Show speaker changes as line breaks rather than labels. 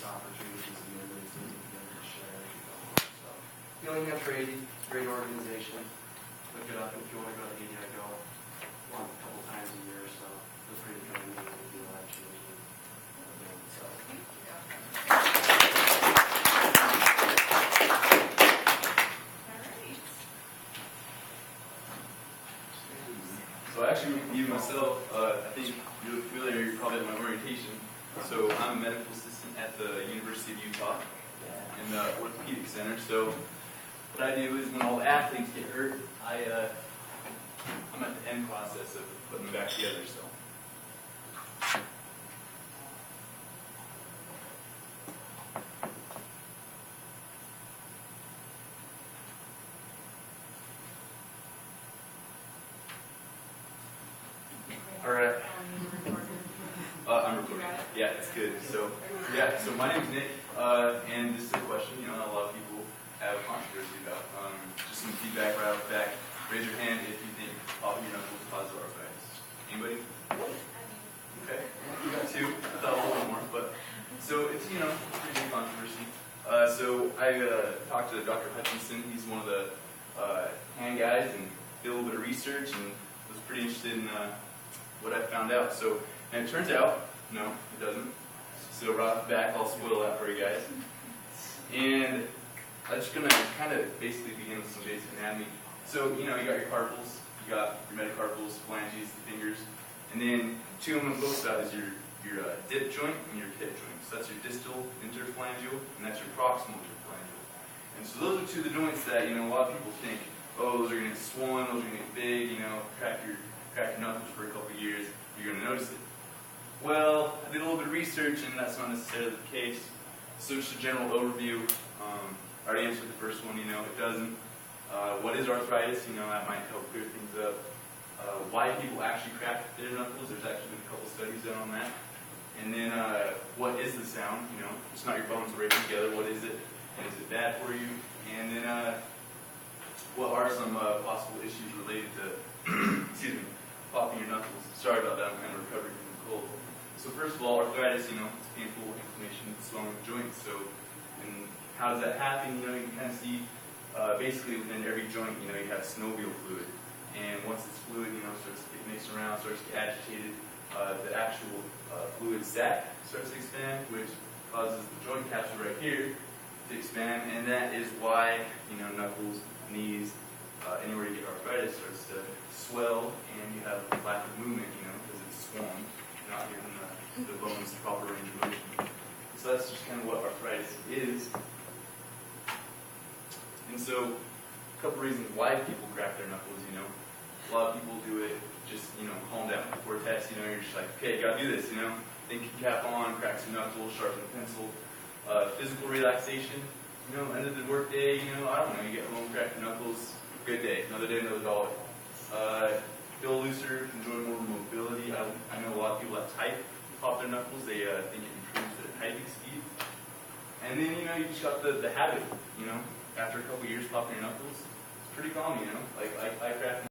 opportunities and memories that you get to share. So, Healing Trade, great organization. Look it up if you want to go to media. I go a couple times a year, so feel free to join me. It would be life-changing. So.
So I actually reviewed myself. I think you're familiar probably with my orientation. So I'm a medical assistant at the University of Utah in the orthopedic center. So what I do is when all the athletes get hurt, I'm at the end process of putting them back together. So. All right. I'm recording. Yeah, it's good. So my name's Nick, and this is a question, a lot of people have controversy about. Just some feedback right off the back. Raise your hand if you think popping your knuckles causes arthritis. Anybody? Okay. You got two. I thought a little bit more, but so it's pretty big controversy. So I talked to Dr. Hutchinson. He's one of the hand guys, and did a little bit of research, and was pretty interested in what I found out. So, and it turns out, no, it doesn't. So right off the back, I'll spoil that for you guys. And I'm just going to kind of basically begin with some basic anatomy. So, you got your carpals, you got your metacarpals, phalanges, the fingers, and then two of them on both sides is your dip joint and your tip joint. So that's your distal interphalangeal, and that's your proximal interphalangeal. And so those are two of the joints that, a lot of people think, oh, those are going to get swollen, those are going to get big, crack your knuckles for a couple of years, you're going to notice it. Well, I did a little bit of research, and that's not necessarily the case. So just a general overview. I already answered the first one, it doesn't. What is arthritis? That might help clear things up. Why people actually crack their knuckles? There's actually been a couple studies done on that. And then, what is the sound? It's not your bones breaking together. What is it? And is it bad for you? And then, what are some possible issues related to, excuse me, popping your knuckles? Sorry about that. I'm kind of recovering from the cold. So first of all, arthritis, it's painful inflammation, swelling of joints. So, and how does that happen? You can kind of see. Basically, within every joint, you have synovial fluid, and once this fluid, starts to get mixed around, starts to get agitated, the actual fluid sac starts to expand, which causes the joint capsule right here to expand, and that is why, knuckles, knees, anywhere you get arthritis starts to swell, and you have a lack of movement, because it's swollen, not giving the bones the proper range of motion. So that's just kind of what arthritis is. And so, a couple reasons why people crack their knuckles, A lot of people do it just, calm down before a test, you're just like, okay, you gotta do this, Thinking cap on, crack some knuckles, sharpen the pencil. Physical relaxation, end of the work day, I don't know, you get home, crack your knuckles, good day, another day, another dollar. Feel looser, enjoy more mobility. I know a lot of people that type, pop their knuckles, they think it improves their typing speed. And then, you just got the habit, after a couple years popping your knuckles, it's pretty calm, like I crack